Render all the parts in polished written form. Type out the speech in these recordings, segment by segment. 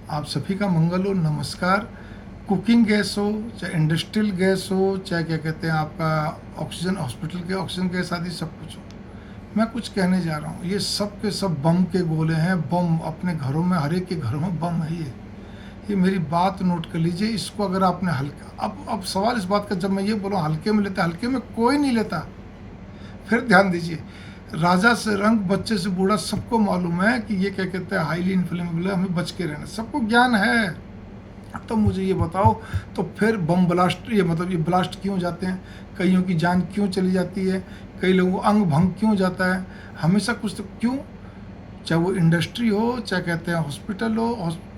आप सभी का मंगल हो, नमस्कार। कुकिंग गैस हो, चाहे इंडस्ट्रियल गैस हो, चाहे क्या कहते हैं आपका ऑक्सीजन, हॉस्पिटल के ऑक्सीजन गैस आदि सब कुछ हो, मैं कुछ कहने जा रहा हूँ, ये सब के सब बम के गोले हैं। बम अपने घरों में, हर एक के घरों में बम है। ये मेरी बात नोट कर लीजिए। इसको अगर आपने हल्का, अब सवाल इस बात का, जब मैं ये बोलूँ हल्के में लेता, हल्के में कोई नहीं लेता। फिर ध्यान दीजिए, राजा से रंग, बच्चे से बूढ़ा, सबको मालूम है कि ये क्या कहते हैं हाईली इन्फ्लेमेबल है, हमें बच के रहना, सबको ज्ञान है। तो मुझे ये बताओ, तो फिर बम ब्लास्ट, ये मतलब ये ब्लास्ट क्यों जाते हैं, कईयों की जान क्यों चली जाती है, कई लोगों को अंग भंग क्यों जाता है, हमेशा कुछ तो क्यों, चाहे वो इंडस्ट्री हो, चाहे कहते हैं हॉस्पिटल हो,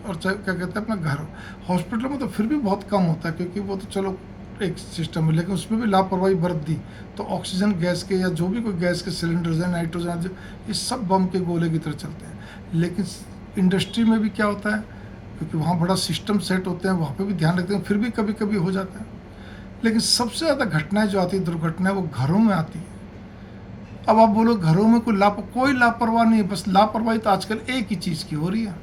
और चाहे क्या कहते हैं अपना घर हो। हॉस्पिटल में तो फिर भी बहुत कम होता है, क्योंकि वो तो चलो एक सिस्टम है, लेकिन उसमें भी लापरवाही बरत दी तो ऑक्सीजन गैस के या जो भी कोई गैस के सिलेंडर्स हैं, नाइट्रोजन, ये सब बम के गोले की तरह चलते हैं। लेकिन इंडस्ट्री में भी क्या होता है, क्योंकि वहाँ बड़ा सिस्टम सेट होते हैं, वहाँ पे भी ध्यान रखते हैं, फिर भी कभी कभी हो जाता है। लेकिन सबसे ज़्यादा घटनाएं जो आती है, दुर्घटनाएं, वो घरों में आती है। अब आप बोलो घरों में कोई लापरवाह नहीं है, बस लापरवाही तो आजकल एक ही चीज़ की हो रही है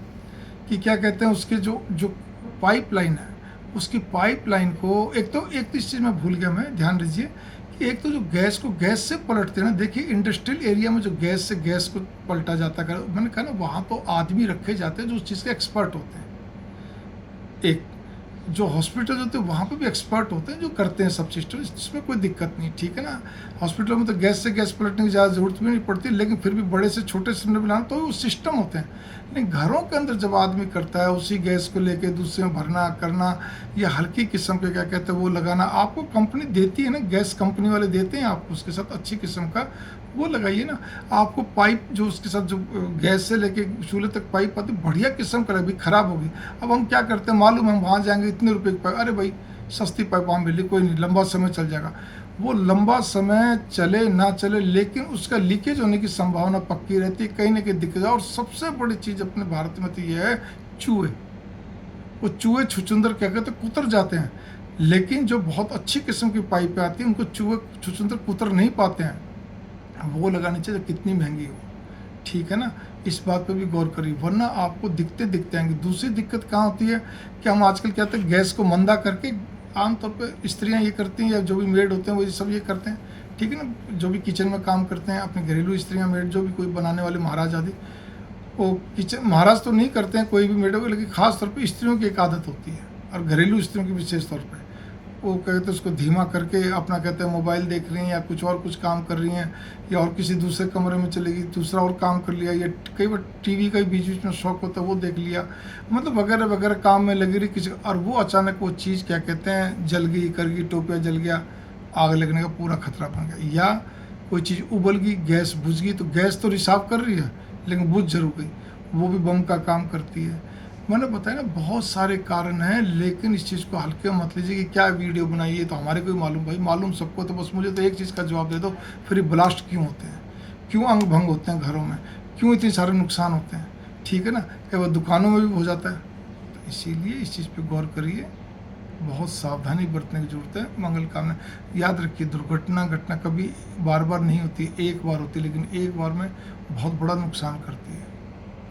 कि क्या कहते हैं उसके जो जो पाइपलाइन है, उसकी पाइपलाइन को एक तो इस चीज़ में भूल गया मैं, ध्यान दीजिए कि एक तो जो गैस को गैस से पलटते हैं ना, देखिए इंडस्ट्रियल एरिया में जो गैस से गैस को पलटा जाता है, मैंने कहा ना, वहाँ तो आदमी रखे जाते हैं जो उस चीज़ के एक्सपर्ट होते हैं। एक जो हॉस्पिटल होते हैं वहाँ पे भी एक्सपर्ट होते हैं जो करते हैं सब सिस्टम, इसमें कोई दिक्कत नहीं, ठीक है ना। हॉस्पिटल में तो गैस से गैस पलटने की ज़्यादा ज़रूरत भी नहीं पड़ती, लेकिन फिर भी बड़े से छोटे सिलेंडर बनाना तो वो सिस्टम होते हैं। लेकिन घरों के अंदर जब आदमी करता है, उसी गैस को लेके दूसरे में भरना करना, या हल्की किस्म के क्या कहते हैं वो लगाना, आपको कंपनी देती है ना, गैस कंपनी वाले देते हैं आपको उसके साथ अच्छी किस्म का, वो लगाइए ना। आपको पाइप जो उसके साथ जो गैस से लेके चूल्हे तक पाइप आती, बढ़िया किस्म का लगे, खराब होगी। अब हम क्या करते हैं मालूम है, हम वहाँ जाएंगे इतने रुपए की पाइप, अरे भाई सस्ती पाइप वहाँ मिली, कोई नहीं, लंबा समय चल जाएगा। वो लंबा समय चले ना चले, लेकिन उसका लीकेज होने की संभावना पक्की रहती है, कहीं ना कहीं दिक्कत। और सबसे बड़ी चीज़ अपने भारत में तो ये है, चूहे। वो चूहे छुचुंदर क्या कहते हैं, कुतर जाते हैं, लेकिन जो बहुत अच्छी किस्म की पाइपें आती हैं उनको चूहे छुचुंदर कुतर नहीं पाते हैं। वो लगानी चाहिए कितनी महंगी हो, ठीक है ना। इस बात पे भी गौर करिए, वरना आपको दिक्कतें दिखते आएंगी। दूसरी दिक्कत कहाँ होती है कि हम आजकल क्या होते हैं, गैस को मंदा करके, आमतौर पे स्त्रियाँ ये करती हैं या जो भी मेड होते हैं वो सब ये करते हैं, ठीक है ना, जो भी किचन में काम करते हैं, अपने घरेलू स्त्रियाँ, मेड, जो भी कोई बनाने वाले महाराज आदि, वो किचन, महाराज तो नहीं करते हैं कोई भी मेड हो, लेकिन खास तौर पर स्त्रियों की एक आदत होती है, और घरेलू स्त्रियों की विशेष तौर पर, वो कहते हैं उसको धीमा करके अपना कहते हैं मोबाइल देख रही हैं या कुछ और कुछ काम कर रही हैं, या और किसी दूसरे कमरे में चलेगी, दूसरा और काम कर लिया, या कई बार टीवी का बीच बीच में शौक होता है वो देख लिया, मतलब वगैरह वगैरह काम में लगी रही किसी, और वो अचानक वो चीज़ क्या कहते हैं जल गई, कर गई, टोपिया जल गया, आग लगने का पूरा खतरा बन गया। या कोई चीज़ उबल गई, गैस बुझ गई, तो गैस तो रिसाव कर रही है लेकिन बुझ जरूर गई, वो भी बम का काम करती है। मैंने बताया ना, बहुत सारे कारण हैं, लेकिन इस चीज़ को हल्के में मत लीजिए कि क्या वीडियो बनाई है तो हमारे को ही मालूम, भाई मालूम सबको, तो बस मुझे तो एक चीज़ का जवाब दे दो, फिर ब्लास्ट क्यों होते हैं, क्यों अंग भंग होते हैं घरों में, क्यों इतने सारे नुकसान होते हैं, ठीक है ना, क्या वो दुकानों में भी हो जाता है। तो इसीलिए इस चीज़ पर गौर करिए, बहुत सावधानी बरतने की जरूरत है। मंगल कामना, याद रखिए, दुर्घटना घटना कभी बार बार नहीं होती, एक बार होती है, लेकिन एक बार में बहुत बड़ा नुकसान करती है।